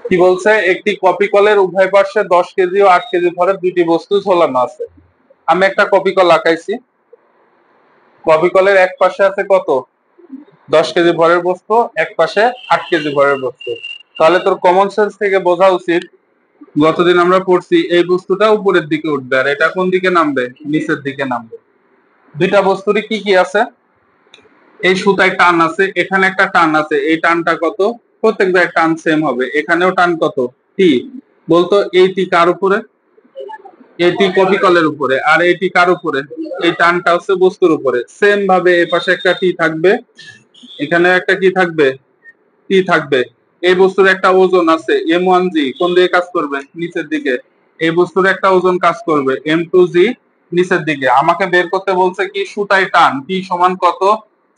কি বলছে, একটি কপি কলের উভয় পার্শ্বে 10 কেজি ও 8 কেজি ভরের দুইটি বস্তু ঝোলানো আছে। আমি একটা কপি কল আঁকাইছি। কপি কলের এক পাশে আছে কত, 10 কেজি ভরের বস্তু, এক পাশে 8 কেজি ভরের বস্তু। তাহলে তোর কমন সেন্স থেকে বোঝা উচিত, গতদিন আমরা পড়ছি এই বস্তুটা উপরের দিকে উঠবে আর এটা কোন দিকে নামবে, নিচের দিকে নামবে। দুইটা বস্তুরই কি কি আছে, এই সুতায় টান আছে, এখানে একটা টান আছে, এই টানটা কত, প্রত্যেক জায়গায় টান সেম হবে, এখানেও টান কত, টি। বলতো এই টি কার উপরে, এটি কপি কলের উপরে, আর এটি কার উপরে, এই টানটা হচ্ছে বস্তুর উপরে। সেম ভাবে এ পাশে একটা টি থাকবে, এখানে একটা কি থাকবে, টি থাকবে। এই বস্তুর একটা ওজন আছে m1g, কোন দিকে কাজ করবে, নিচের দিকে। এই বস্তুর একটা ওজন কাজ করবে m2g, নিচের দিকে। আমাকে বের করতে বলছে কি, সুতায় টান টি সমান কত,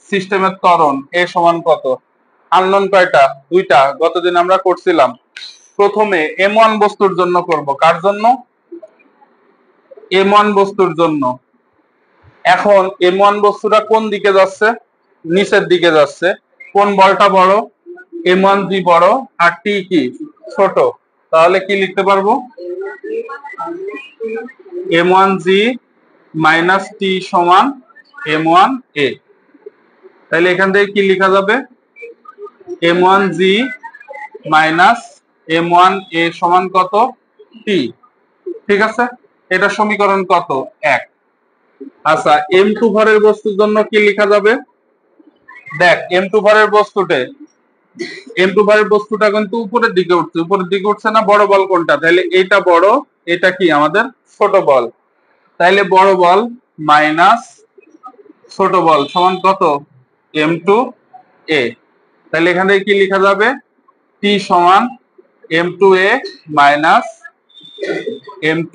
সিস্টেমের ত্বরণ এ সমান কত। আননোন কয়টা, দুইটা, গতদিন আমরা করছিলাম। প্রথমে m1 বস্তুর জন্য করব, কার জন্য, m1 বস্তুর জন্য। এখন m1 বস্তুটা কোন দিকে যাচ্ছে, নিচের দিকে যাচ্ছে। কোন বলটা বড়, m1g বড় আর টি কি ছোট। তাহলে কি লিখতে পারবো, m1g মাইনাস টি সমান m1a। তাহলে এখান থেকে কি লেখা যাবে, m1g মাইনাস m1a সমান কত, টি। ঠিক আছে, এটা সমীকরণ কত, 1। আচ্ছা, m2 ভরের বস্তুর জন্য কি লেখা যাবে, দেখ m2 ভরের বস্তুটা কিন্তু উপরের দিকে উঠছে, উপরের দিকে উঠছে না, বড় বল কোনটা, তাহলে এইটা বড়, এটা কি আমাদের ছোট বল। তাইলে বড় বল মাইনাস ছোট বল সমান কত, m2a। তাহলে এখান থেকে কি লেখা যাবে, t সমান m2a minus m2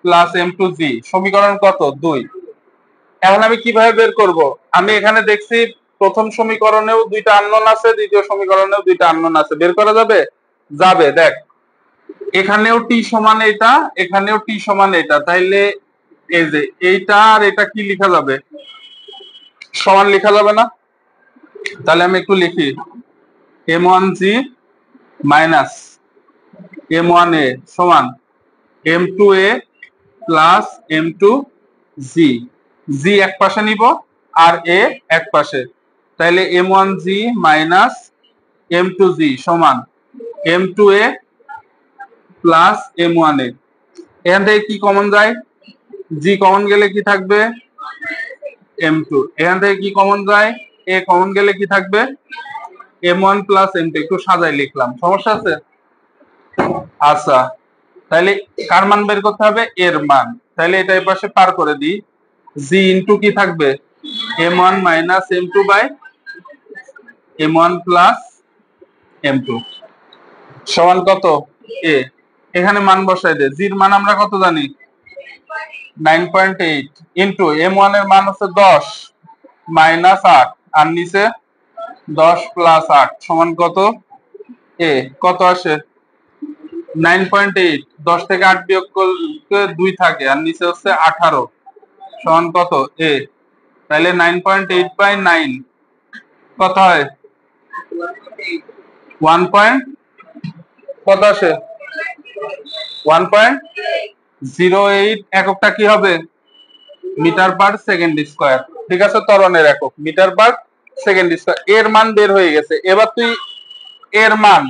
plus m2g, সমীকরণ কত, 2। এখন আমি কিভাবে বের করব, আমি এখানে দেখছি প্রথম সমীকরণেও দুইটা আননোন আছে, দ্বিতীয় সমীকরণেও দুইটা আননোন আছে, বের করা যাবে, যাবে। দেখ এখানেও টি সমান এটা, এখানেও টি সমান এটা, তাইলে এই যে এইটা আর এটা কি লেখা যাবে, সমান লেখা যাবে না। তাহলে আমি একটু লিখি, m1g মাইনাস m1a সমান m2a প্লাস m2g, জি এক পাশে নিব আর এ এক পাশে। তাহলে m1g মাইনাস m2g সমান m2a প্লাস m1a। এখান থেকে কি কমন যায়, জি কমন গেলে কি থাকবে, m2। এখান থেকে কি কমন যায়, এ কমন গেলে কি থাকবে, m1 প্লাস m2। একটু সাজাই লিখলাম, সমস্যা আছে। আচ্ছা, তাহলে কার মান বের করতে হবে, এর মান। তাহলে এটা এই পাশে পার করে দিই, জি ইনটু কি থাকবে, m1 minus m2 by m1 plus m2 সমান কত, এ। এখানে মান বসাই দে, জির মান আমরা কত জানি, 9.8 ইনটু m1 এর মান হচ্ছে 10 মাইনাস 8 আর নিচে 10 প্লাস 8 সমান কত, এ। কত আসে, 9.8, 10 থেকে 8 বিয়োগ করলে 2 থাকে আর নিচে হচ্ছে 18 সমান কত, এ। তাহলে 9.8 বাই 9 কত হয়, 1 পয়েন্ট কত আসে, 1.08। এককটা কি হবে, মিটার পার সেকেন্ড স্কয়ার। ঠিক আছে, ত্বরণের একক মিটার পার সেকেন্ড স্কয়ার। এর মান বের হয়ে গেছে, এবার তুই এর মান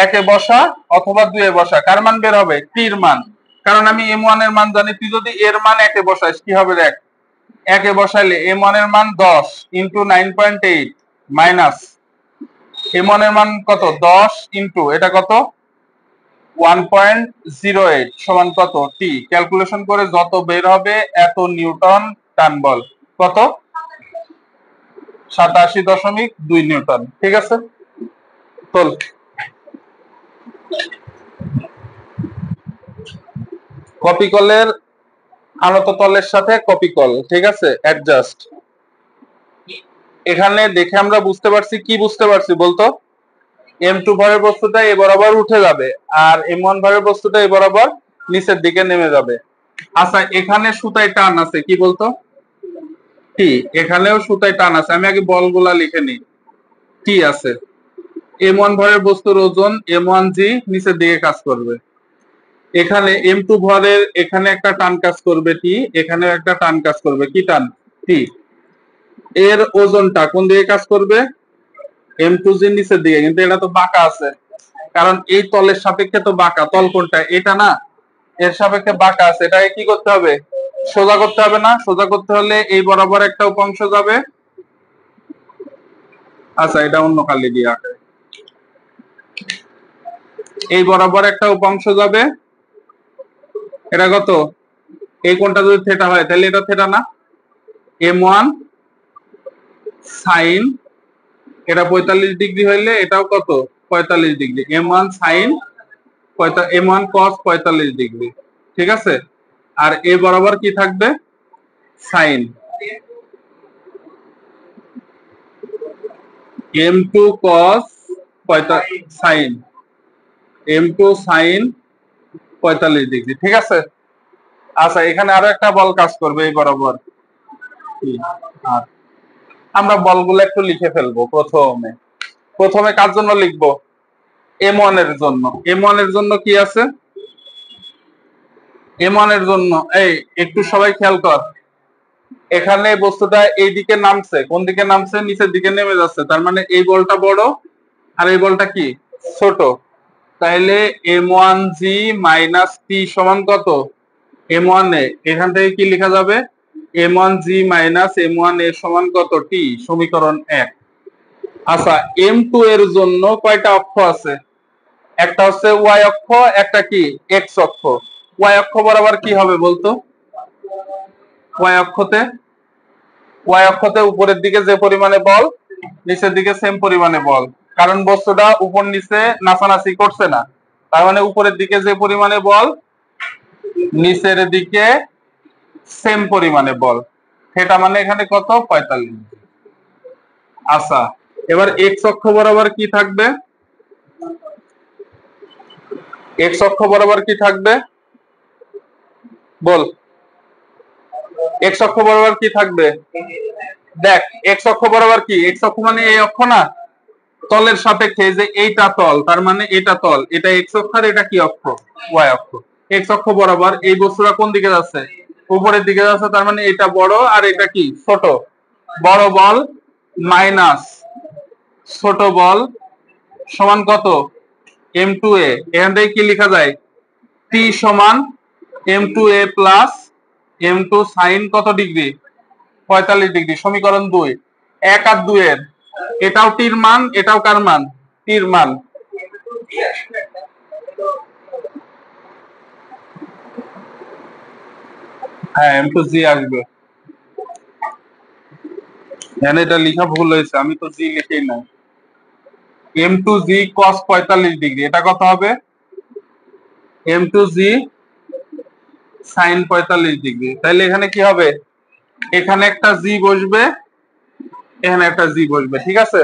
একে বসা অথবা 2 এ বসা, কার মান বের হবে, টির মান। কারণ আমি m1 এর মান জানি, তুই যদি এর মান একে বসাইস কি হবে, দেখ একে বসাইলে m1 এর মান 10 ইনটু 9.8 মাইনাস m1 এর মান কত, 10 ইনটু এটা কত, 1.08 সমান কত, টি। ক্যালকুলেশন করে যত বের হবে এত নিউটন টান বল, কত, 87.2 নিউটন। ঠিক আছে, চল। কপি কলের আনত তলের সাথে কপি কল, ঠিক আছে, অ্যাডজাস্ট। এখানে দেখে আমরা বুঝতে পারছি, কি বুঝতে পারছি বলতো, m2 ভরের বস্তুটা এ বরাবর উঠে যাবে আর m1 ভরের বস্তুটা এ বরাবর নিচের দিকে নেমে যাবে। আচ্ছা, এখানে সুতায় টান আছে, কি বলতো, টি। এখানেও সুতায় টান আছে, আমি আগে বলগুলা লিখে নিই। টি আছে, M1 ভরের বস্তুর ওজন M1G নিচের দিকে কাজ করবে। এখানে M2 ভরের এখানে একটা টান কাজ করবে T, এখানে একটা টান কাজ করবে কি টান T। এর ওজনটা কোন দিকে কাজ করবে? M2G নিচের দিকে, কিন্তু এটা তো বাঁকা আছে, কারণ এই তলের সাপেক্ষে তো বাঁকা। তল কোনটা? এটা না, এর সাপেক্ষে বাঁকা আছে। এটাকে কি করতে হবে? সোজা করতে হবে না? সোজা করতে হলে এই বরাবর একটা উপাংশ যাবে। আচ্ছা, এটা অন্য কালি দিয়ে আঁকে। এই বরাবর একটা উপাংশ যাবে, এটা কত? এই কোণটা যদি থিটা হয় তাহলে এটা থিটা না? M1 সাইন, এটা 45 ডিগ্রি হইলে এটাও কত? 45 degree. M1 sign M1 cos 45 degree, ঠিক আছে। আর এ বরাবর কি থাকবে? Sine M2 cos sine M2 sine 45 degree, ঠিক আছে। আচ্ছা, এখানে আরো একটা বল কাজ করবে এই বরাবর। আমরা বলগুলো একটু লিখে ফেলবো। প্রথমে কার জন্য লিখবো? M1 এর জন্য। M1 এর জন্য কি আছে? M1 এর জন্য এই একটু সবাই খেয়াল কর, এখানে বস্তুটা এই দিকে নামছে। কোন দিকে নামছে? নিচের দিকে নেমে যাচ্ছে। তার মানে এই বলটা বড় আর এই বলটা কি? ছোট। তাইলে M1G মাইনাস T সমান কত? M1 এ এখান থেকে কি লেখা যাবে? M1G মাইনাস M1 A সমান কত? T, সমীকরণ 1। আচ্ছা, M2 এর জন্য কয়টা অক্ষ আছে? একটা হচ্ছে y অক্ষ, একটা কি x অক্ষ। y অক্ষ বরাবর কি হবে বলতো? y অক্ষতে উপরের দিকে যে পরিমাণে বল, নিচের দিকে সেম পরিমাণে বল, কারণ বস্তুটা উপর নিচে নাচানাচি করছে না। তার মানে উপরের দিকে যে পরিমাণে বল, নিচের দিকে সেম পরিমাণে বল। সেটা মানে এখানে কত? 45। আচ্ছা, এবার x অক্ষ বরাবর কি থাকবে? x অক্ষ বরাবর কি থাকবে বল? x অক্ষ বরাবর কি থাকবে? দেখ, x অক্ষ বরাবর কি? x অক্ষ মানে এই অক্ষ না, তলের সাপেক্ষে যে এইটা তল, তার মানে এটা তল, এটা x অক্ষ আর এটা কি অক্ষ? y অক্ষ। x অক্ষ বরাবর এই বস্তুটা কোন দিকে যাচ্ছে? উপরের দিকে যাচ্ছে। তার মানে এটা বড় আর এটা কি? ছোট। বড় বল মাইনাস ছোট বল সমান কত? M2A। এখান থেকে কি লেখা যায়? T সমান M2A প্লাস M2 সাইন কত ডিগ্রি? 45 ডিগ্রি, সমীকরণ 2। 1 আর 2 এর এটাও টির মান, এটাও কার মান? টির মান। হ্যাঁ, M2G আসবে। এখানে এটা লেখা ভুল হয়েছে, আমি তো জি লিখেই নাই। M2G cos 45 ডিগ্রি, এটা কত হবে? M2G sign 45 degree. তাহলে এখানে কি হবে? এখানে একটা জি বসবে, এখানে একটা জি বসবে, ঠিক আছে।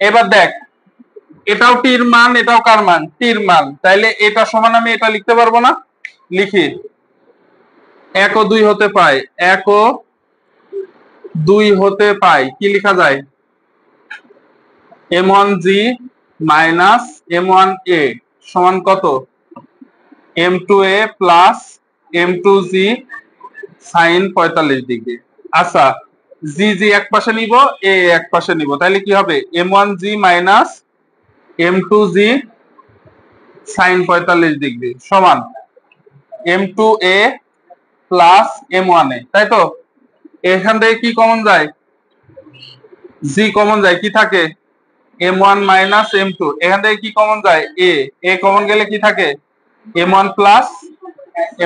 এবার দেখ, এটাও টির মান, এটাও কার মান? টির মান। তাইলে এটা সমান আমি এটা লিখতে পারবো না? লিখি। 1 ও 2 হতে পাই, 1 ও 2 হতে পাই। কি লেখা যায়? M1G মাইনাস M1A সমান কত? M2A plus M2G sign 45 degree. আচ্ছা, জি জি এক পাশে নিব, এ এক পাশে নিব, তাহলে কি হবে? M1G minus M2G sign 45 degree সমান M2A প্লাস M1A, তাই তো? এখান থেকে কি কমন যায়? জি কমন যায়, কি থাকে? M1 minus M2। এখান থেকে কি কমন যায়? এ কমন গেলে কি থাকে? M1 plus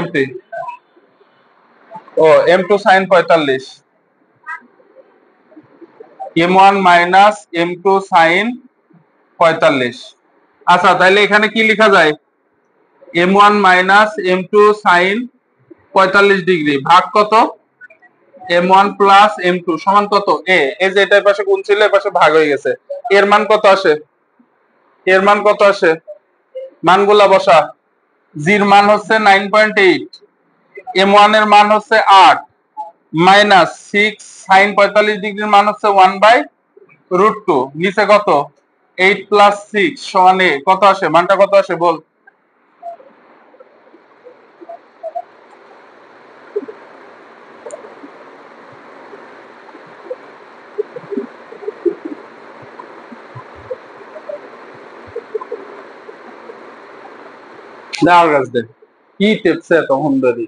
M2। ও, M2 sine 45, M1 minus M2 sine 45। আচ্ছা, তাহলে এখানে কি লেখা যায়? M1 minus M2 sine 45 degree ভাগ কত? M1 প্লাস M2 সমান কত? এই যে এটার পাশে গুণ ছিল, এর পাশে ভাগ হয়ে গেছে। এর মান কত আসে? এর মান কত আসে? মানগুলা বসা। জির মান হচ্ছে 9.8, M1 এর মান হচ্ছে 8, মাইনাস 6 সাইন 45 ডিগ্রির মান হচ্ছে 1/√2। নিচে কত? 8 প্লাস 6 সমান a কত আসে, মানটা কত আসে বল। দাঁড় গাছ দে কি টেপছে তখন ধরি।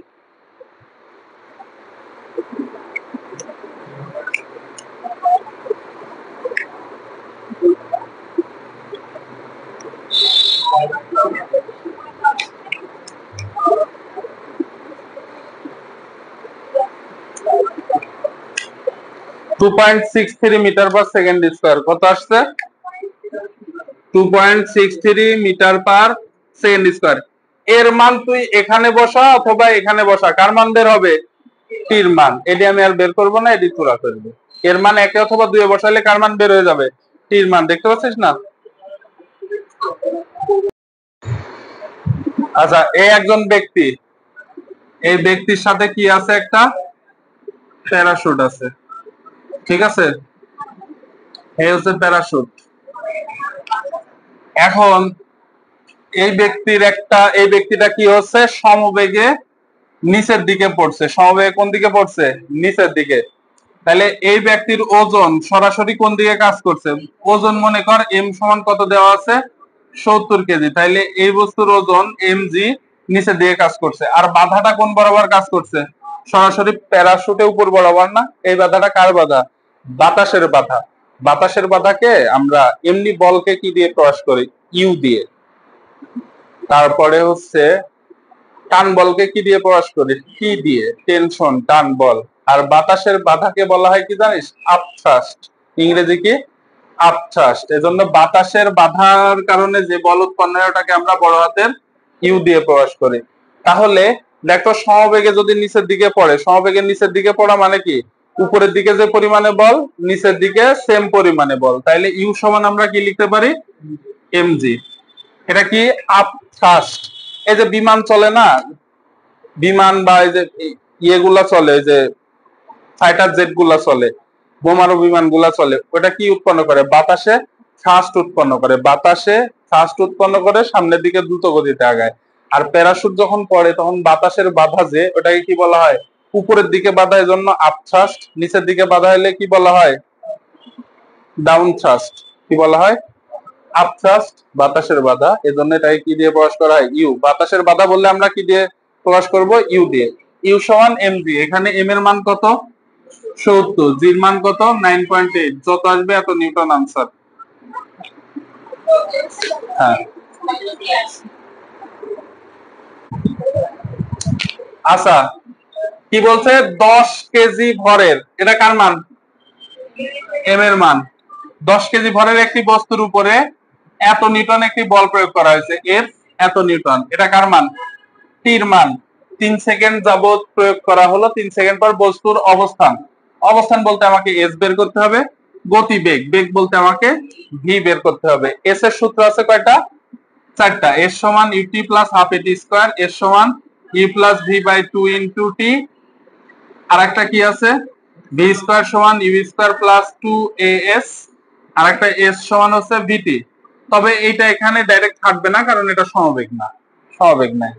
To 2.63 metre per second square কত আসছে, 2.63 মিটার পার সেকেন্ড স্কোয়ার। এর মান তুই এখানে বসা অথবা এখানে বসা, কার মান বের হবে, টির মান। এটি আমি আর বের করবো না, এটি তোরা করবে। এর মান একে অথবা দুয়ে বসালে কার মান বের হয়ে যাবে, টির মান। দেখতে পাচ্ছিস না। আচ্ছা, এই একজন ব্যক্তি, এই ব্যক্তির সাথে কি আছে, একটা প্যারাশুট আছে, ঠিক আছে, এই হচ্ছে প্যারাশুট। এখন এই ব্যক্তিটা কি হচ্ছে, সমবেগে নিচের দিকে পড়ছে। সমবেগে কোন দিকে পড়ছে, নিচের দিকে। তাহলে এই ব্যক্তির ওজন সরাসরি কোন দিকে কাজ করছে, ওজন মনে কর এম সমান কত দেওয়া আছে, 70 কেজি। তাইলে এই বস্তুর ওজন mg নিচের দিকে কাজ করছে। আর বাধাটা কোন বরাবর কাজ করছে, সরাসরি প্যারাশুটে উপর বরাবর না। এই বাধাটা কার বাধা, বাতাসের বাধা। বাতাসের বাধাকে আমরা এমনি বলকে কি দিয়ে প্রকাশ করি, ইউ দিয়ে। তারপরে হচ্ছে টান বলকে কি দিয়ে প্রকাশ করি, টি দিয়ে, টেনশন, টান বল। আর বাতাসের বাধাকে বলা হয় কি জানিস, আপথ্রাস্ট। ইংরেজি কি, আপথ্রাস্ট। এজন্য বাতাসের বাধার কারণে যে বল উৎপন্ন হয় ওটাকে আমরা বড় হাতের ইউ দিয়ে প্রকাশ করি। তাহলে দেখো, সমবেগে যদি নিচের দিকে পড়ে, সমবেগে নিচের দিকে পড়া মানে কি, উপরের দিকে যে পরিমাণে বল, নিচের দিকে সেম পরিমাণে বল। তাইলে ইউ সমান আমরা কি লিখতে পারি, mg। এটা কি, আপথ্রাস্ট। এই যে বিমান চলে না, বিমান বা এই যে ইয়েগুলা চলে, যে ফাইটার জেট গুলা চলে, বোমারু বিমান গুলা চলে, ওটা কি উৎপন্ন করে, বাতাসে থ্রাস্ট উৎপন্ন করে। বাতাসে থ্রাস্ট উৎপন্ন করে সামনের দিকে দ্রুত গতিতে আগায়। আর প্যারাশুট যখন পড়ে তখন বাতাসের বাধা যে, ওটাকে কি বলা হয়, উপরের দিকে বাধা, এজন্য আপ থ্রাস্ট। নিচের দিকে বাধা হলে কি বলা হয়, ডাউন থ্রাস্ট। কি বলা হয়, আপ থ্রাস্ট, বাতাসের বাধা। এজন্য এটাকে কি দিয়ে প্রকাশ করা হয়, ইউ। বাতাসের বাধা বললে আমরা কি দিয়ে প্রকাশ করব, ইউ দিয়ে। ইউ সমান mg। এখানে m এর মান কত, 70, জির মান কত, 9.8। যত আসবে এত নিউটন আনসার। হ্যাঁ, আচ্ছা, কি বলছে, 10 কেজি ভরের, এটা কার মান, এম এর মান। 10 কেজি ভরের একটি বস্তুর উপরে এত নিউটন একটি বল প্রয়োগ করা হয়েছে, এফ এত নিউটন। এটা কার মান, টির মান। 3 সেকেন্ড যাবত প্রয়োগ করা হলো। 3 সেকেন্ড পর বস্তুর অবস্থান, অবস্থান বলতে আমাকে এস বের করতে হবে। গতিবেগ, বেগ বলতে আমাকে ভি বের করতে হবে। এস এর সূত্র আছে কয়টা, 4টা। এস সমান u t plus half a t square, s সমান u plus v by 2 into t. আর একটা কি আছে, ভি স্কোয়ার সমান u square plus 2 a s. আর একটা এস সমান হচ্ছে ভিটি। তবে এইটা এখানে ডাইরেক্ট থাকবে না, কারণ এটা সমবেগ না, সমবেগ নাই।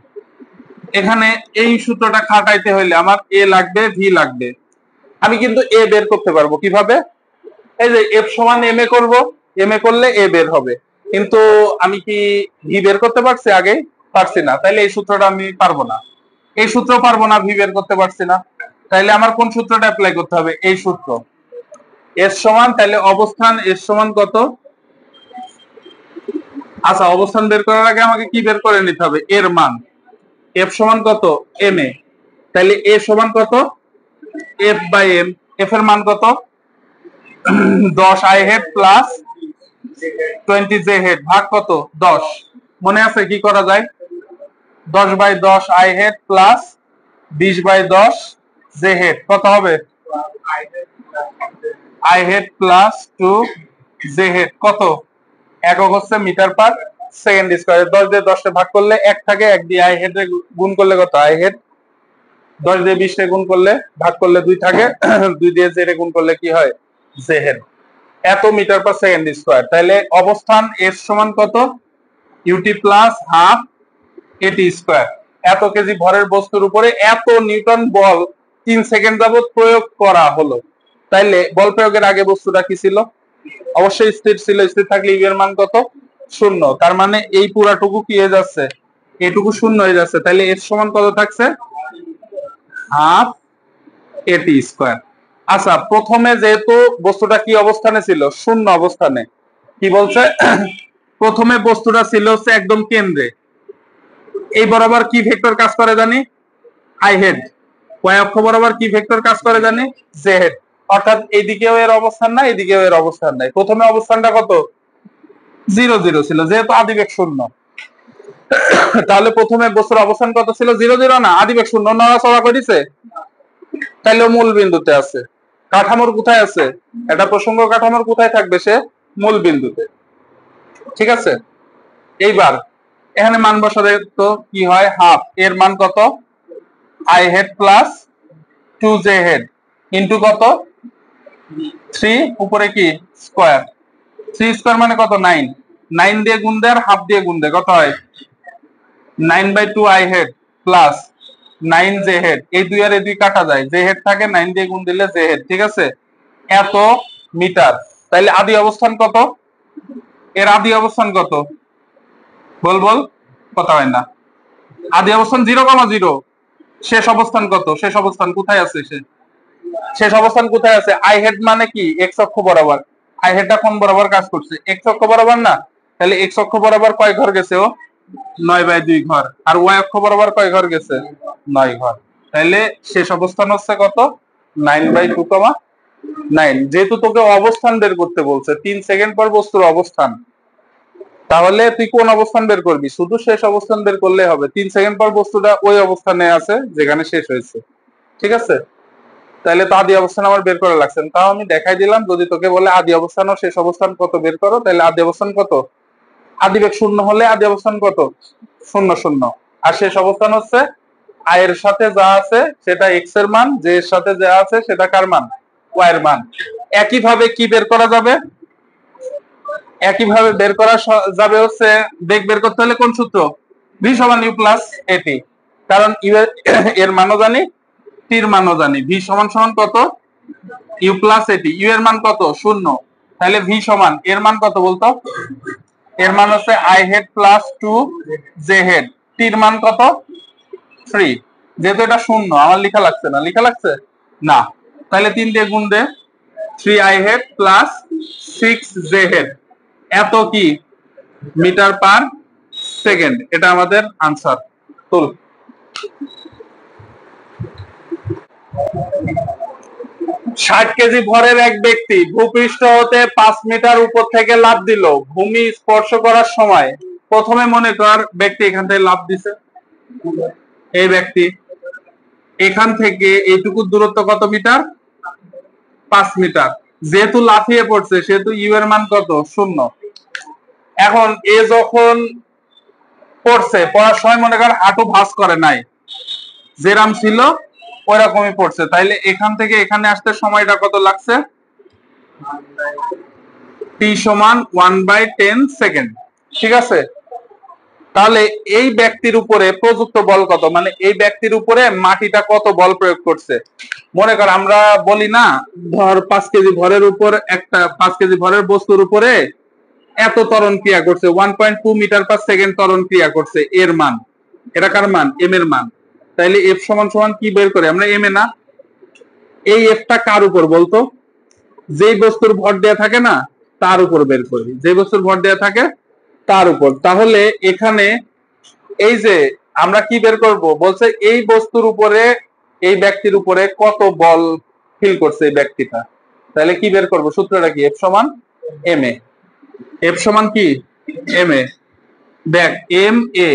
এখানে এই সূত্রটা খাটাইতে হইলে আমার এ লাগবে, ভি লাগবে। আমি কিন্তু এ বের করতে পারবো কিভাবে, এই যে এফ সমান এম এ করবো, এম এ করলে এ বের হবে। কিন্তু আমি কি ভি বের করতে পারছি আগে, পারছি না। তাইলে এই সূত্রটা আমি পারবো না, এই সূত্র পারবো না, ভি বের করতে পারছি না। তাইলে আমার কোন সূত্রটা অ্যাপ্লাই করতে হবে, এই সূত্র। এস সমান, তাহলে অবস্থান এস সমান কত, আচ্ছা, অবস্থান বের করার আগে আমাকে কি বের করে নিতে হবে, এর মান। এফ সমান কত, এম এ। তাহলে এ সমান কত, এফ বাই এম। এফ এর মান কত, 10 I had plus 20 J head ভাগ কত, 10। মনে আছে কি করা যায়, 10/10 I had plus 20/10 J head কত হবে, I had plus 2 J head কত, একক হচ্ছে মিটার পার সেকেন্ড স্কয়ার। 10 দিয়ে 10 ভাগ করলে 1 থাকে, 1 দিয়ে আই হেড গুণ করলে কত, আই হেড। 10 দিয়ে 20 গুণ করলে, ভাগ করলে 2 থাকে, 2 দিয়ে জে গুণ করলে কি হয়, জে হেড। এত মিটার পার সেকেন্ড স্কোয়ার। তাহলে অবস্থান এস সমান কত? UT plus half a t square. এত কেজি ভরের বস্তুর উপরে এত নিউটন বল 3 সেকেন্ড যাবত প্রয়োগ করা হলো। তাইলে বল প্রয়োগের আগে বস্তুটা কি ছিল? অবশ্যই স্থির ছিল। স্থির থাকলে ইউ এর মান কত? 0। তার মানে এই পুরাটুকু কি হয়ে যাচ্ছে? এটুকু 0 হয়ে যাচ্ছে। তাহলে এর সমান কত থাকছে? Half a t square. আচ্ছা, প্রথমে যেহেতু বস্তুটা কি অবস্থানে ছিল? 0 অবস্থানে। কি বলছে? প্রথমে বস্তুটা ছিল হচ্ছে একদম কেন্দ্রে। এই বরাবর কি ভেক্টর কাজ করে জানি? I head. ওয়াই অক্ষ বরাবর কি ভেক্টর কাজ করে জানি? J head. অর্থাৎ এদিকেও এর অবস্থান নাই, এদিকেও এর অবস্থান নাই। প্রথমে অবস্থানটা কত? 0 0 ছিল, যেহেতু আদিবেগ 0। তাহলে প্রথমে বস্তুর অবস্থান কত ছিল? 0 0 না, আদিবেগ 0 নড়াচড়া করেছে। তাহলে মূল বিন্দুতে আছে। কাঠামোর কোথায় আছে? এটা প্রসঙ্গ কাঠামোর কোথায় থাকবে? সে মূল বিন্দুতে। ঠিক আছে। এইবার এখানে মান বসালে তো কি হয়? হাফ এর মান কত? I had plus 2 J head into কত? 3 উপরে কি স্কোয়ার। 3 স্কোয়ার মানে কত? 9। 9 দিয়ে গুণ দেয় আর হাফ দিয়ে গুণ দেয়, কত হয়? 9/2 I had plus 9 J head. এই দুই আর এই দুই কাটা যায়, জে হেড থাকে, 9 দিয়ে গুণ দিলে জে হেড। ঠিক আছে। এত মিটার। তাইলে আদি অবস্থান কত? এর আদি অবস্থান কত? বল বল, কথা হয় না। আদি অবস্থান 0,0। শেষ অবস্থান কত? শেষ অবস্থান কোথায় আছে? শেষ অবস্থান কোথায় আছে? আই হেড মানে কি? এক্স অক্ষ বরাবর। আই হেডটা কোন বরাবর কাজ করছে? এক্স অক্ষ বরাবর না? তাহলে এক্স অক্ষ বরাবর কয় ঘর গেছে ও? 9/2 ঘর। আর ওয়াই অক্ষ বরাবর কয় ঘর গেছে? 9 ঘর। তাহলে শেষ অবস্থান হচ্ছে কত? 9/2,9। যেহেতু তোকে অবস্থান বের করতে বলছে 3 সেকেন্ড পর বস্তুর অবস্থান, তাহলে তুই কোন অবস্থান বের করবি? শুধু শেষ অবস্থান বের করলে হবে। 3 সেকেন্ড পর বস্তুটা ওই অবস্থানে আছে যেখানে শেষ হয়েছে। ঠিক আছে। তাহলে তো আদি অবস্থান আমার বের করা লাগছে। তাও আমি দেখাই দিলাম। যদি তোকে বলে আদি অবস্থান ও শেষ অবস্থান কত বের করো, তাহলে আদি অবস্থান কত? আদিবেগ 0 হলে আদি অবস্থান কত? 0 0। আর শেষ অবস্থান হচ্ছে আই এর সাথে যা আছে সেটা এক্স এর মান, জে এর সাথে যা আছে সেটা কার মান? ওয়াই এর মান। একইভাবে কি বের করা যাবে? একইভাবে বের করা যাবে হচ্ছে বেগ বের করতে হলে কোন সূত্র? ভি সমান ইউ প্লাস এটি। কারণ ইউ এর মানও জানি, টির মানও জানি। ভি সমান সমান কত? ইউ প্লাস এটি। ইউ এর মান কত? 0। তাহলে ভি সমান এর মান কত বলতো? এর মান হচ্ছে I had plus 2 J head. টির মান কত? 3। যেহেতু এটা 0, আমার লেখা লাগছে না। লেখা লাগছে না। তাহলে 3 দিয়ে গুণ দে। 3 I had plus 6 J head. এত কি মিটার পার সেকেন্ড। এটা আমাদের আনসার। তুল। 60 কেজি ভরের এক ব্যক্তি ভূপৃষ্ঠ হতে 5 মিটার উপর থেকে লাফ দিল। ভূমি স্পর্শ করার সময় প্রথমে মনে কর ব্যক্তি এখান থেকে লাফ দিছে। এই ব্যক্তি এখান থেকে এইটুকু দূরত্ব কত মিটার? 5 মিটার। যেহেতু লাফিয়ে পড়ছে সেহেতু ইউ এর মান কত? 0। এখন এ যখন পড়ছে, পড়ার সময় মনে কর হাঁটু ভাঁজ করে নাই, যেরাম ছিল ওইরকমই পড়ছে। তাইলে এখান থেকে এখানে আসতে সময়টা কত লাগছে? টি সমান 1/10 সেকেন্ড। ঠিক আছে। তাহলে এই ব্যক্তির উপরে প্রযুক্ত বল কত? মানে এই ব্যক্তির উপরে মাটিটা কত বল প্রয়োগ করছে? মনে কর আমরা বলি না, ধর 5 কেজি ভরের উপর একটা 5 কেজি ভরের বস্তুর উপরে এত ত্বরণ ক্রিয়া করছে, 1.2 মিটার পার সেকেন্ড ত্বরণ ক্রিয়া করছে। এর মান, এটা কার মান? এম এর মান। তাইলে এফ সমান সমান কি বের করে আমরা? এম এ না? এই এফটা কার উপর বলতো? যেই বস্তুর ভর দেয়া থাকে না তার উপর বের করি। যে বস্তুর ভর দেয়া থাকে তার উপর। তাহলে এখানে এই যে আমরা কি বের করব? বলছে এই বস্তুর উপরে, এই ব্যক্তির উপরে কত বল ফিল করছে এই ব্যক্তিটা। তাহলে কি বের করব? সূত্রটা কি? এফ সমান এম এ। এফ সমান কি? M A. দেখ এম এ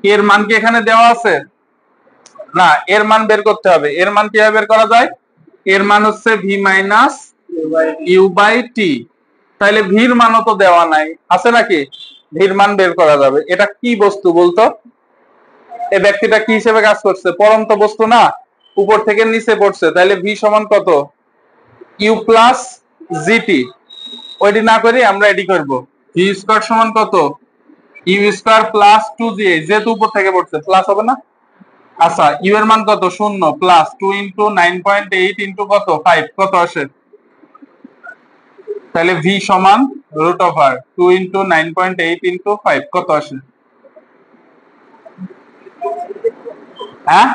এর মান কি এখানে দেওয়া আছে? না, এর মান বের করতে হবে। এর মান কিভাবে বের করা যায়? এর মান হচ্ছে ভি মাইনাস ইউ বাই টি। তাহলে ভির মানও তো দেওয়া নাই, আছে নাকি? ভির মান বের করা যাবে। এটা কি বস্তু বলতো? এই ব্যক্তিটা কি হিসেবে কাজ করছে? পরন্ত বস্তু না, উপর থেকে নিচে পড়ছে। তাহলে ভি সমান কত? U plus GT. ওইটি না করে আমরা এটি করব। ভি স্কয়ার সমান কত? ইউ স্কয়ার প্লাস 2জি, যেহেতু উপর থেকে পড়ছে প্লাস হবে না। আচ্ছা, ইউ এর মান কত? 0 প্লাস 2 ইন্টু 9.8 ইন্টু কত 5, কত আসে? তাহলে ভি সমান রুট ওভার 2 ইন্টু 9.8 ইন্টু 5, কত আসে? হ্যাঁ,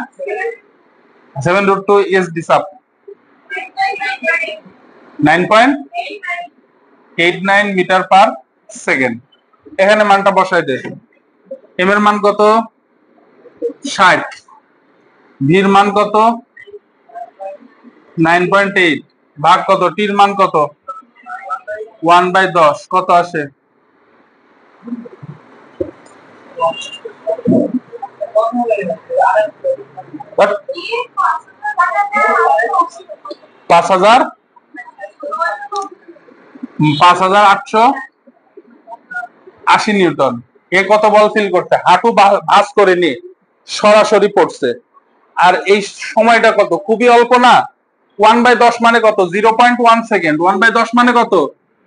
7√2 is this up 9.89 metre per second. এখানে মানটা বসাই দে। এম এর মান কত? 60। ভির মান কত? 9.8 ভাগ কত? টির মান কত? 1/10, কত আসে? 5880 নিউটন। এ কত বল ফিল করতে? হাঁটু ভাঁজ করে নিয়ে সরাসরি পড়ছে। আর এই সময়টা কত? খুবই অল্প না? 1/10 মানে কত? 0.1 সেকেন্ড। 1/10 মানে কত?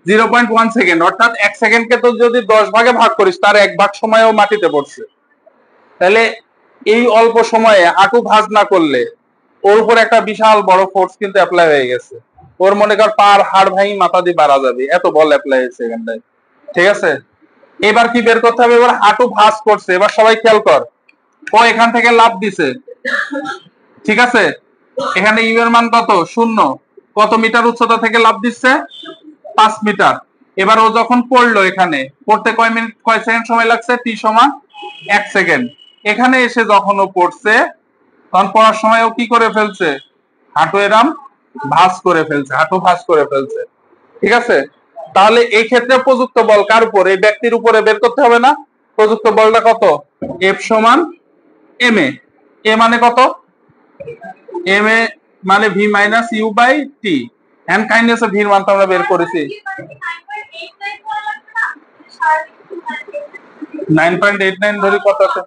0.1 সেকেন্ড। অর্থাৎ 1 সেকেন্ডকে তো যদি 10 ভাগে ভাগ করিস, তার 1 ভাগ সময়ও মাটিতে পড়ছে। তাহলে এই অল্প সময়ে হাঁটু ভাঁজ না করলে ওর উপর একটা বিশাল বড় ফোর্স কিন্তু অ্যাপ্লাই হয়ে গেছে। ওর মনে কর পার হাড় ভাঙি মাথা দিয়ে বাড়া যাবে, এত বল অ্যাপ্লাই হয়েছে এখানটায়। ঠিক আছে, এবার কি বের করতে হবে? এবার হাঁটু ভাঁজ করছে। এবার সবাই খেয়াল কর, ও এখান থেকে লাফ দিছে। ঠিক আছে, এখানে ইউ এর মান কত? 0। কত মিটার উচ্চতা থেকে লাফ দিচ্ছে? 5 মিটার। এবার ও যখন পড়লো, এখানে পড়তে কয় মিনিট কয় সেকেন্ড সময় লাগছে? টি সমান 1 সেকেন্ড। এখানে এসে যখন ও পড়ছে, তখন পড়ার সময় ও কি করে ফেলছে? হাঁটু এরাম ভাঁজ করে ফেলছে, হাঁটু ভাঁজ করে ফেলছে। ঠিক আছে, তাহলে এই ক্ষেত্রে প্রযুক্ত বল কার উপর? এই ব্যক্তির উপরে বের করতে হবে না? প্রযুক্ত বলটা কত? এফ সমান এম এ। এ মানে কত? এম এ মানে V minus U by T. হ্যান্ড কাইন্ডনেস ভির মান তো আমরা বের করেছি 9.89 ধরি, কত আছে?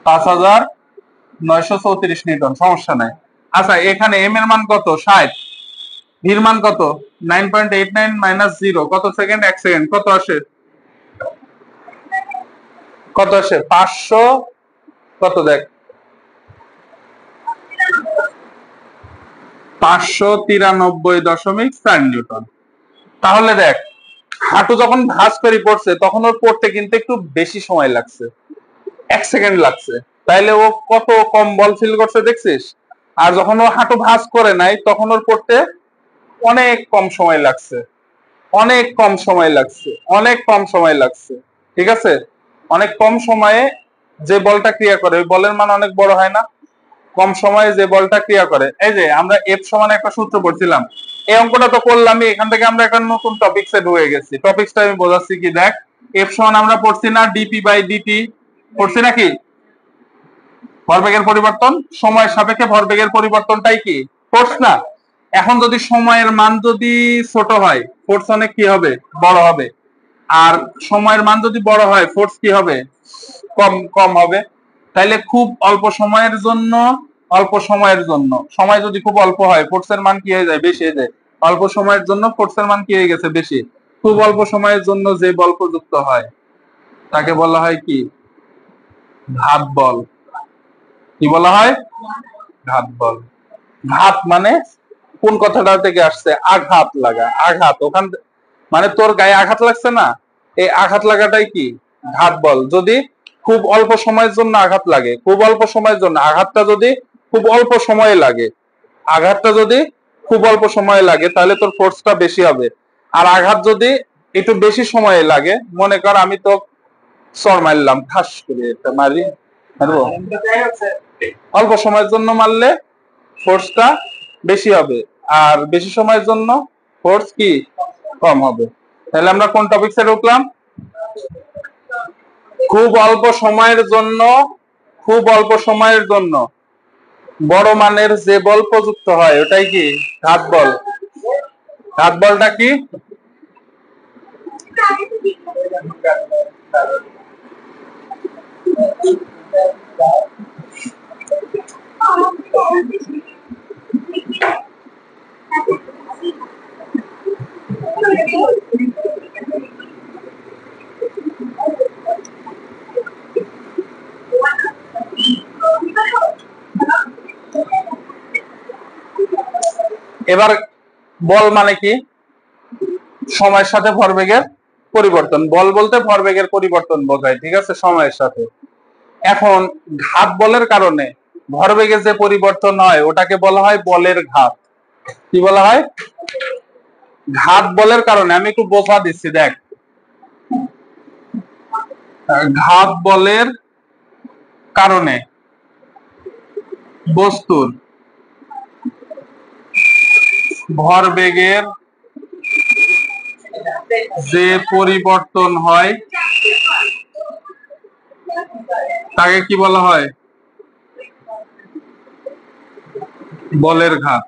5934 নিউটন, সমস্যা নাই। আচ্ছা, এখানে এম এর মান কত? 60। ভির মান কত? 9.89 মাইনাস 0, কত সেকেন্ড? 1 সেকেন্ড, কত আসে? কত আসে? 500 কত দেখ, 593.4 নিউটন। তাহলে দেখ, হাঁটু যখন ভাঁজ করে পড়ছে তখন ওর পড়তে কিন্তু একটু বেশি সময় লাগছে, 1 সেকেন্ড লাগছে। তাইলে ও কত কম বল ফিল করছে দেখছিস? আর যখন ও হাঁটু ভাঁজ করে নাই তখন ওর পড়তে অনেক কম সময় লাগছে, অনেক কম সময় লাগছে, অনেক কম সময় লাগছে। ঠিক আছে, অনেক কম সময়ে যে বলটা ক্রিয়া করে ওই বলের মান অনেক বড় হয় না? কম সময়ে যে বলটা ক্রিয়া করে, এই যে আমরা এফ সমান একটা সূত্র পড়ছিলাম, এই অঙ্কটা তো করলামই। এখান থেকে আমরা একটা নতুন টপিকসে ঢুকে গেছি। টপিকসটা আমি বোঝাচ্ছি কি, দেখ। এফ সমান আমরা পড়ছি না ডিপি বাই ডিটি? পড়ছি নাকি? ভরবেগের পরিবর্তন, সময়ের সাপেক্ষে ভরবেগের পরিবর্তনটাই কি ফোর্স না? এখন যদি সময়ের মান যদি ছোট হয়, ফোর্স অনেক কি হবে? বড় হবে। আর সময়ের মান যদি বড় হয়, ফোর্স কি হবে? কম কম হবে। তাইলে খুব অল্প সময়ের জন্য, অল্প সময়ের জন্য সময় যদি খুব অল্প হয়, ফোর্সের মান কি হয়ে যায়? বেশি হয়ে যায়। অল্প সময়ের জন্য ফোর্সের মান কি হয়ে গেছে? বেশি। খুব অল্প সময়ের জন্য যে বল প্রযুক্ত হয় তাকে বলা হয় কি? ঘাত বল। কি বলা হয়? ঘাত বল। ঘাত মানে কোন কথাটা থেকে আসছে? আঘাত লাগা, আঘাত। ওখান মানে তোর গায়ে আঘাত লাগছে না, এই আঘাত লাগাটাই কি? ঘাত বল। যদি খুব অল্প সময়ের জন্য আঘাত লাগে, খুব অল্প সময়ের জন্য, আঘাতটা যদি খুব অল্প সময়ে লাগে, আঘাতটা যদি খুব অল্প সময়ে লাগে, তাহলে তোর ফোর্সটা বেশি হবে। আর আঘাত যদি একটু বেশি সময়ে লাগে, মনে কর আমি তো চর মারলাম, ঠাস করে একটা মারি, মারবো, অল্প সময়ের জন্য মারলে ফোর্সটা বেশি হবে, আর বেশি সময়ের জন্য ফোর্স কি? কম হবে। তাহলে আমরা কোন টপিকসে ঢুকলাম? খুব অল্প সময়ের জন্য, খুব অল্প সময়ের জন্য বড় মানের যে বল প্রযুক্ত হয় ওটাই কি? ঘাত বল। ঘাত বলটা কি? এবার বল মানে কি? সময়ের সাথে ভরবেগের পরিবর্তন। বল বলতে ভরবেগের পরিবর্তন বোঝায়, ঠিক আছে, সময়ের সাথে। এখন ঘাত বলের কারণে ভরবেগের যে পরিবর্তন হয় ওটাকে বলা হয় বলের ঘাত। কি বলা হয়? ঘাত বলের কারণে। আমি একটু বোঝা দিচ্ছি, দেখ। ঘাত বলের কারণে বস্তুর ভরবেগের যে পরিবর্তন হয় তাকে কি বলা হয়? বলের ঘাত।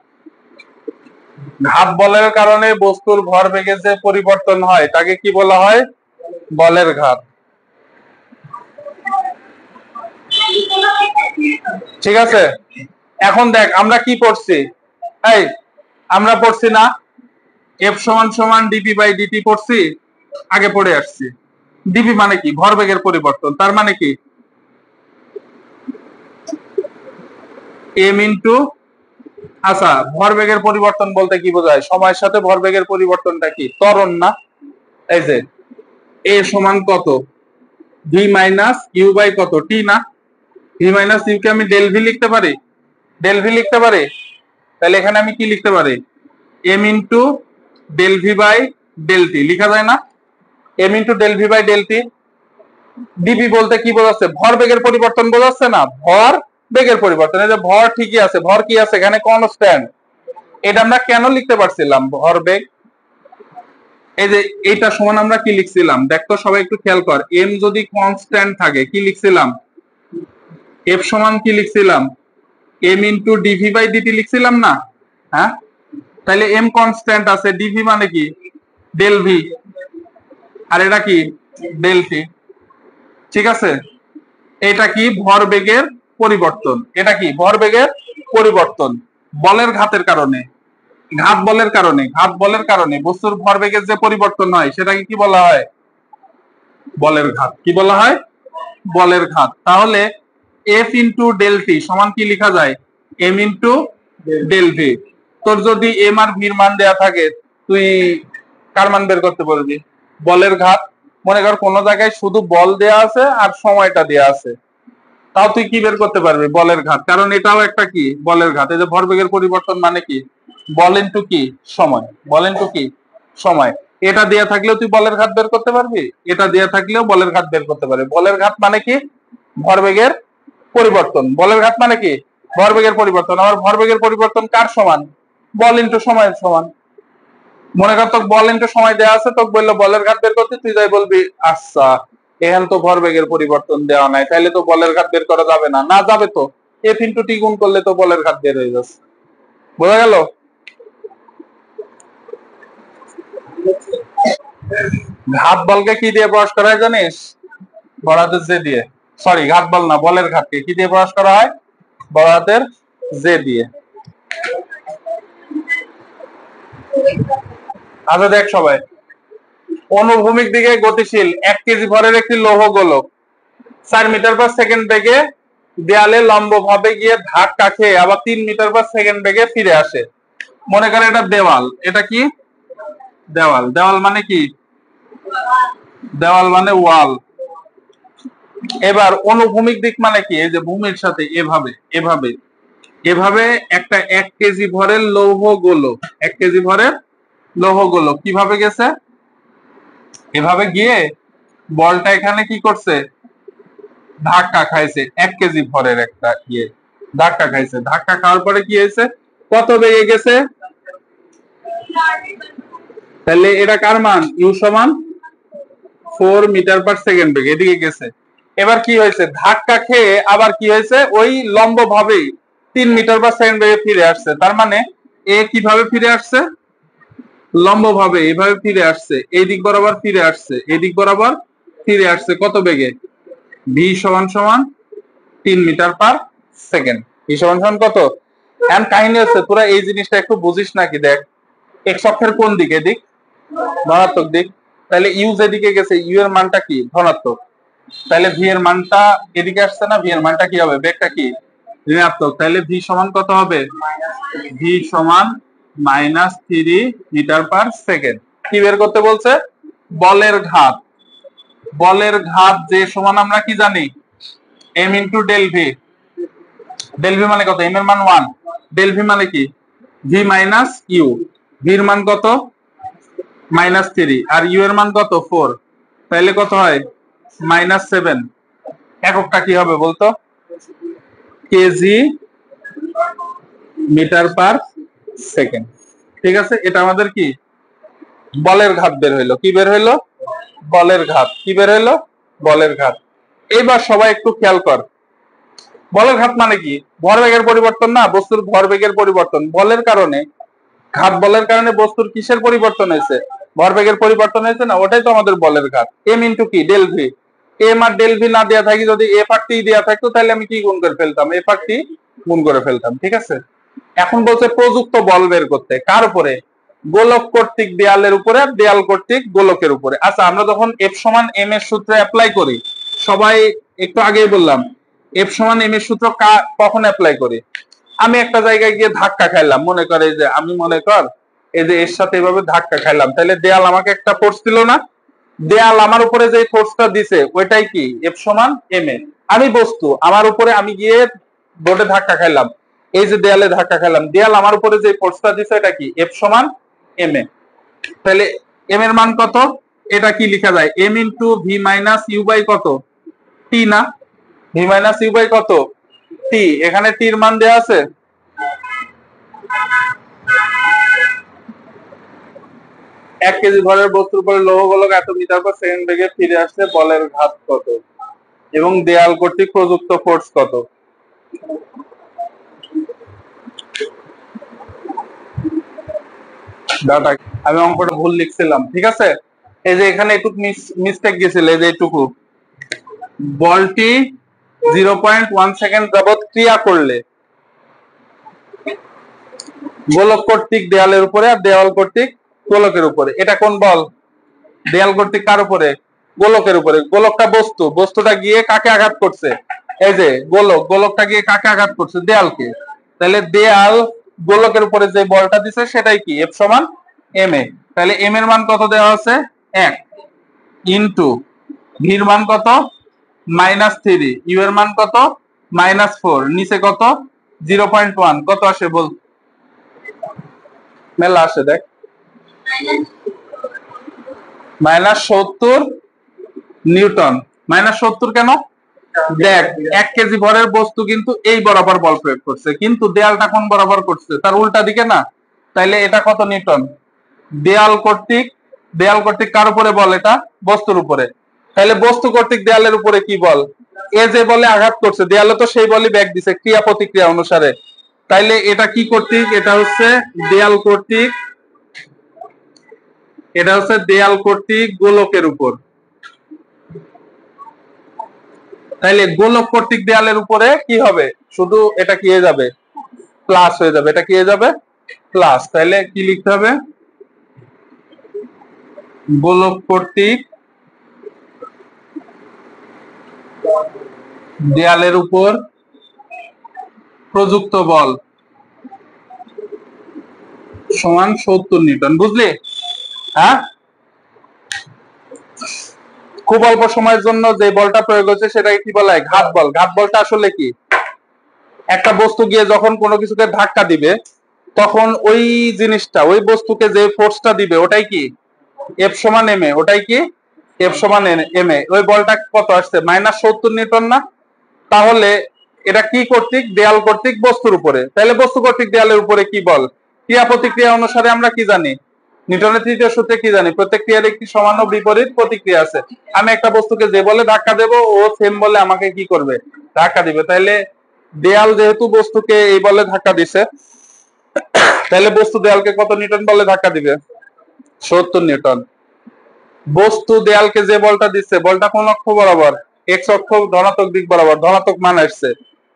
ঘাত বলের কারণে বস্তুর ভরবেগের যে পরিবর্তন হয় তাকে কি বলা হয়? বলের ঘাত। ঠিক আছে। এখন দেখ আমরা কি পড়ছি, এই আমরা পড়ছি না এফ সমান সমান ডিপি বাই ডিটি পড়ছি, আগে পড়ে আসছি। ডিপি মানে কি? ভরবেগের পরিবর্তন। তার মানে কি? এম ইন্টু, আচ্ছা, ভরবেগের পরিবর্তন বলতে কি বোঝায়? সময়ের সাথে ভরবেগের পরিবর্তনটা কি? ত্বরণ না? এই যে এ সমান কত? ভি মাইনাস ইউ বাই কত? টি না? ভি মাইনাস ইউ কে আমি ডেল ভি লিখতে পারি? ডেল ভি লিখতে পারি? তাহলে এখানে আমি কি লিখতে পারি? M into del V by del T লিখা যায় না? M into del V by del T. DP বলতে কি বোঝাচ্ছে? ভরবেগের পরিবর্তন বোঝাচ্ছে না? ভর বেগের পরিবর্তন। এই যে ভর ঠিকই আছে, ভর কি আছে এখানে? কনস্ট্যান্ট। এটা আমরা কেন লিখতে পারছিলাম? ভরবেগ। এই যে এইটা সমান আমরা কি লিখছিলাম? দেখতো সবাই একটু খেয়াল কর। এম যদি কনস্ট্যান্ট থাকে কি লিখছিলাম? এফ সমান কি লিখছিলাম? M into dv by dt লিখছিলাম না? হ্যাঁ, তাহলে এম কনস্ট্যান্ট আছে, ডিভি মানে কি? ডেল ভি, আর এটা কি? Del T. ঠিক আছে। এটা কি? ভরবেগের পরিবর্তন। এটা কি? ভরবেগের পরিবর্তন বলের ঘাতের কারণে। ঘাত বলের কারণে, ঘাত বলের কারণে বস্তুর ভরবেগের যে পরিবর্তন হয় সেটাকে কি বলা হয়? বলের ঘাত। কি বলা হয়? বলের ঘাত। তাহলে এফ ইন্টু ডেল টি সমান কি লেখা যায়? M into del V. তোর যদি এম আর ভির মান দেয়া থাকে, তুই কার মান বের করতে পারবি? বলের ঘাত। মনে কর কোন জায়গায় শুধু বল দেয়া আছে আর সময়টা দেয়া আছে, তাও তুই কি বের করতে পারবি? বলের ঘাত। কারণ এটাও একটা কি? বলের ঘাত। এই যে ভরবেগের পরিবর্তন মানে কি? বল ইন্টু কি? সময়। বল ইন্টু কি? সময়। এটা দেয়া থাকলেও তুই বলের ঘাত বের করতে পারবি, এটা দেয়া থাকলেও বলের ঘাত বের করতে পারবি। বলের ঘাত মানে কি? ভরবেগের পরিবর্তন। বলের ঘাত মানে কি? ভরবেগের পরিবর্তন। আবার ভরবেগের পরিবর্তন কার সমান? বল ইন্টু সময়ের সমান। মনে কর তোকে বল ইন্টু সময় দেওয়া আছে, তোকে বললো বলের ঘাত বের করতে, তুই যাই বলবি আচ্ছা এখানে তো ভরবেগের পরিবর্তন দেওয়া নাই, তাইলে তো বলের ঘাত বের করা যাবে না। না যাবে তো, এফ ইন্টু টি গুণ করলে তো বলের ঘাত বের হয়ে যাচ্ছে। বোঝা গেল? ঘাত বলকে কি দিয়ে প্রকাশ করা হয় জানিস? বড় হাতের জে দিয়ে। সরি, ঘাত বল না, বলের ঘাতকে কি দিয়ে প্রকাশ করা হয়? বড় হাতের জে দিয়ে। আচ্ছা দেখ সবাই, অনুভূমিক দিকে গতিশীল 1 কেজি ভরের একটি লৌহ গোলক 4 মিটার পার সেকেন্ড বেগে দেয়ালে লম্বভাবে গিয়ে ধাক্কা খেয়ে আবার 3 মিটার পার সেকেন্ড বেগে ফিরে আসে। মনে করে এটা দেওয়াল। এটা কি? দেওয়াল। দেওয়াল মানে কি? দেওয়াল মানে ওয়াল। এবার অনুভূমিক দিক মানে কি? এই যে ভূমির সাথে এভাবে এভাবে এভাবে একটা 1 কেজি ভরের লৌহ গোলক, 1 কেজি ভরের লৌহ গোলক কিভাবে গেছে? এভাবে গিয়ে বলটা এখানে কি করছে? ধাক্কা খাইছে। 1 কেজি ভরের একটা ইয়ে ধাক্কা খাইছে। ধাক্কা খাওয়ার পরে কি হয়েছে? কত বেগে গেছে? তাহলে এটা কার মান? ইউ সমান 4 মিটার পার সেকেন্ড বেগে এদিকে গেছে। এবার কি হয়েছে? ধাক্কা খেয়ে আবার কি হয়েছে? ওই লম্ব ভাবেই 3 মিটার পার সেকেন্ড বেগে ফিরে আসছে। তার মানে এ কিভাবে ফিরে আসছে? লম্ব ভাবে এভাবে ফিরে আসছে, এই দিক বরাবর ফিরে আসছে, এই দিক বরাবর ফিরে আসছে। কত বেগে? ভি সমান সমান 3 মিটার পার সেকেন্ড। ভি সমান সমান কত? এখন কাহিনী হচ্ছে তোরা এই জিনিসটা একটু বুঝিস নাকি? দেখ, এক্স অক্ষের কোন দিকে? এদিক। ধনাত্মক দিক, তাহলে ইউ যেদিকে গেছে ইউ এর মানটা কি ধনাত্মক, তাহলে ভি এর মানটা এদিকে আসছে না, ভি এর মানটা কি হবে, বেগটা কি ঋণাত্মক, তাহলে ভি সমান কত হবে, ভি সমান -3 মিটার/সেকেন্ড। কি বের করতে বলছে, বলের ঘাত। বলের ঘাত যে সমান আমরা কি জানি, M into del V. Del V মানে কত, এম এর মান 1, ডেল ভি মানে কি ভি মাইনাস ইউ, ভির মান কত -3 আর ইউ এর মান কত 4, তাহলে কত হয় -7। এককটা কি হবে বলতো, কেজি মিটার/সেকেন্ড। ঠিক আছে, এটা আমাদের কি বলের ঘাত বের হইলো, কি বের হইলো, বলের ঘাত। কি বের হইলো, বলের ঘাত। এইবার সবাই একটু খেয়াল কর, বলের ঘাত মানে কি, ভরবেগের পরিবর্তন না, বস্তুর ভরবেগের পরিবর্তন। বলের কারণে, ঘাত বলের কারণে বস্তুর কিসের পরিবর্তন হয়েছে, ভরবেগের পরিবর্তন হয়েছে না, ওটাই তো আমাদের বলের ঘাত। এম ইন্টু কি del V, M R del V না দেওয়া থাকি, যদি এফ আর টি দেওয়া থাকতো তাহলে আমি কি গুণ করে ফেলতাম, এফ আর টি গুণ করে ফেলতাম। ঠিক আছে, এখন বলছে প্রযুক্ত বল বের করতে, কার উপরে, গোলক কর্তৃক দেয়ালের উপরে আর দেয়াল কর্তৃক গোলকের উপরে। আচ্ছা, আমরা যখন এফ সমান এম এর সূত্রে অ্যাপ্লাই করি, সবাই একটু আগেই বললাম এফ সমান এম এর সূত্র কখন অ্যাপ্লাই করি, আমি একটা জায়গায় গিয়ে ধাক্কা খাইলাম, মনে করে যে আমি মনে কর এই যে এর সাথে এভাবে ধাক্কা খাইলাম, তাহলে দেয়াল আমাকে একটা ফোর্স দিল না, দেয়াল আমার উপরে যে ফোর্সটা দিছে ওইটাই কি এফ সমান এম এ। আমি বস্তু, আমার উপরে আমি গিয়ে বোর্ডে ধাক্কা খাইলাম, এই যে দেয়ালে ধাক্কা খাইলাম, দেয়াল আমার উপরে যে ফোর্সটা দিছে এটা কি এফ সমান এম এ। তাহলে এম এর মান কত, এটা কি লেখা যায়, M into V minus U by কত টি না, ভি মাইনাস ইউ বাই কত টি, এখানে টির মান দেওয়া আছে, 1 কেজি ভরের বস্তুর উপরে লৌহ গোলক এত মিটার/সেকেন্ড বেগে ফিরে আসছে, বলের ঘাত কত এবং দেয়াল কর্তৃক প্রযুক্ত ফোর্স কত। ডাটা, আমি অঙ্কটা ভুল লিখছিলাম। ঠিক আছে, এই যে এখানে একটু মিস্টেক গেছিল, এই যে এইটুকু, বলটি 0.1 সেকেন্ড যাবৎ ক্রিয়া করলে গোলক কর্তৃক দেয়ালের উপরে আর দেওয়াল কর্তৃক গোলকের উপরে, এটা কোন বল, দেয়াল কর্তৃক কার উপরে, গোলকের উপরে। গোলকটা বস্তু, বস্তুটা গিয়ে কাকে আঘাত করছে, এই যে গোলক, গোলকটা গিয়ে কাকে আঘাত করছে, দেয়ালকে। তাহলে দেয়াল গোলকের উপরে যে বলটা দিছে সেটাই কি এফ সমান এম এ। তাহলে এম এর মান কত দেওয়া আছে 1 ইন্টু ভির মান কত -3, ইউ এর মান কত -4, নিচে কত 0.1, কত আসে বল, মেলা আসে দেখ, -70 নিউটন। -70 কেন, দেখ 1 কেজি ভরের বস্তু কিন্তু এই বরাবর বল প্রয়োগ করছে, কিন্তু দেয়ালটা কোন বরাবর করছে, তার উল্টা দিকে না, তাইলে এটা কত নিউটন, দেয়াল কর্তৃক, দেয়াল কর্তৃক কার উপরে বল, এটা বস্তুর উপরে, তাহলে বস্তু কর্তৃক দেয়ালের উপরে কি বল, এ যে বলে আঘাত করছে দেয়ালে তো সেই বলই ব্যাগ দিছে ক্রিয়া প্রতিক্রিয়া অনুসারে, তাইলে এটা কি কর্তৃক, এটা হচ্ছে দেয়াল কর্তৃক, এটা হচ্ছে দেয়াল কর্তৃক গোলকের উপর। তাইলে গোলক কর্তৃক দেয়ালের উপরে কি হবে, শুধু এটা কি হয়ে যাবে, প্লাস হয়ে যাবে, এটা কি হয়ে যাবে প্লাস। তাহলে কি লিখতে হবে, গোলক কর্তৃক দেয়ালের উপর প্রযুক্ত বল সমান 70 নিউটন। বুঝলি, হ্যাঁ, খুব অল্প সময়ের জন্য যে বলটা প্রয়োগ হচ্ছে সেটাকে কি বলা হয়, ঘাত বল। ঘাত বলটা আসলে কি, একটা বস্তু গিয়ে যখন কোনো কিছুকে ধাক্কা দিবে তখন ওই জিনিসটা, ওই বস্তুকে যে ফোর্সটা দিবে ওটাই কি এফ সমান এম এ, ওটাই কি এফ সমান এম এ। ওই বলটা কত আসছে -70 নিউটন না, তাহলে এটা কি কর্তৃক, দেয়াল কর্তৃক বস্তুর উপরে। তাহলে বস্তু কর্তৃক দেয়ালের উপরে কি বল, ক্রিয়া প্রতিক্রিয়া অনুসারে আমরা কি জানি, নিউটনের তৃতীয় সূত্রে কি জানি, প্রত্যেক ক্রিয়ার একটি সমান ও বিপরীত প্রতিক্রিয়া আছে। আমি একটা বস্তুকে যে বলে ধাক্কা দেব ও সেম বলে আমাকে কি করবে, ধাক্কা দিবে। তাইলে দেয়াল যেহেতু বস্তুকে এই বলে ধাক্কা দিছে, তাহলে বস্তু দেয়ালকে কত নিউটন বলে ধাক্কা দিবে, 70 নিউটন। বস্তু দেয়ালকে যে বলটা দিচ্ছে, বলটা কোন অক্ষ বরাবর, এক্স অক্ষ, ধনাত্মক দিক বরাবর, ধনাত্মক মান আসছে।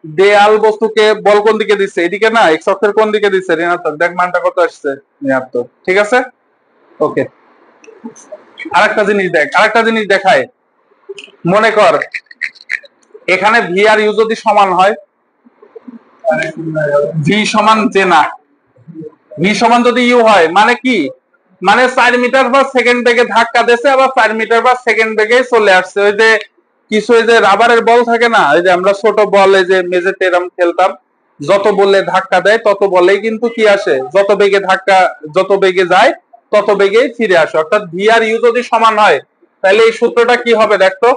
দেয়াল বস্তুকে বল কোন দিকে দিচ্ছে, এদিকে না, এক্স অক্ষের কোন দিকে দিচ্ছে, ঋণাত্মক। দেখ মানটা কত আসছে, ঋণাত্মক। ঠিক আছে, ওকে। আরেকটা জিনিস দেখ, আরেকটা জিনিস দেখায়। মনে কর এখানে ভি আর ইউ যদি সমান হয়, ভি সমান যে না, ভি সমান যদি ইউ হয় মানে কি, মানে 4 মিটার/সেকেন্ড বেগে ধাক্কা দিয়েছে, আবার 4 মিটার/সেকেন্ড বেগে চলে আসছে। ওই যে কিছু ওই যে রাবারের বল থাকে না, ওই যে আমরা ছোট বল এই যে মেঝেতে এরম খেলতাম, যত বলে ধাক্কা দেয় তত বলেই কিন্তু কি আসে, যত বেগে ধাক্কা, যত বেগে যায় তত বেগেই ফিরে আসে। অর্থাৎ ভি আর ইউ যদি সমান হয় তাহলে এই সূত্রটা কি হবে দেখতো।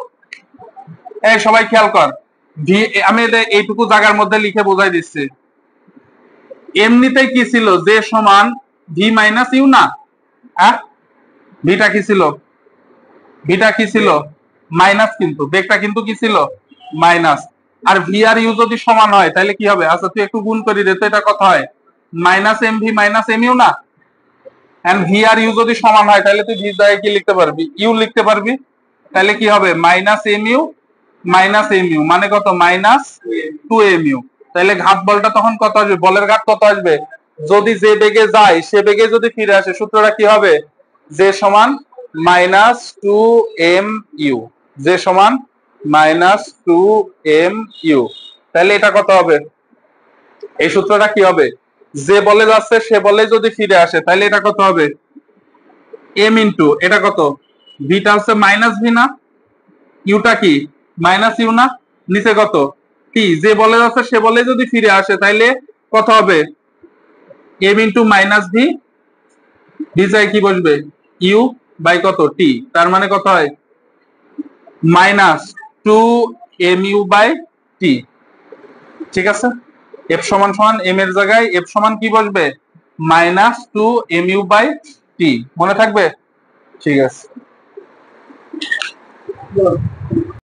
এই সবাই খেয়াল কর, ভি, আমি এইটুকু জায়গার মধ্যে লিখে বোঝাই দিচ্ছি। এমনিতেই কি ছিল, যে সমান ভি মাইনাস ইউ না, হ্যাঁ ভিটা কি ছিল, ভিটা কি ছিল মাইনাস, কিন্তু বেগটা কিন্তু কি ছিল মাইনাস। আর ভি আর ইউ যদি সমান হয় তাহলে কি হবে, আচ্ছা তুই একটু গুণ করি দে তো, এটা কত হয়, minus M V minus M U না। এন্ড ভি আর ইউ যদি সমান হয় তাহলে তুই ভির জায়গায় কি লিখতে পারবি, ইউ লিখতে পারবি। তাহলে কি হবে, minus M U minus M U মানে কত, মাইনাস 2 mu। তাহলে ঘাত বলটা তখন কত আসবে, বলের ঘাত কত আসবে, যদি যে বেগে যায় সে বেগে যদি ফিরে আসে, সূত্রটা কি হবে, যে সমান -2 mu, যে সমান -2 mu। তাহলে এটা কত হবে, এই সূত্রটা কি হবে, যে বলে যাচ্ছে সে বলে যদি ফিরে আসে তাহলে এটা কত হবে, এম ইন্টু এটা কত, ভিটা হচ্ছে মাইনাস ভি না, ইউটা কি মাইনাস ইউ না, নিচে কত টি, যে বলে যাচ্ছে সে বলে যদি ফিরে আসে তাহলে কত হবে, M into minus V, V চাই কি বসবে, ইউ বাই কত টি, তার মানে কত হয় -2 mu/t। ঠিক আছে, এফ সমান সমান এম এর জায়গায় এফ সমান কি বসবে, -2 mu/t। মনে থাকবে, ঠিক আছে।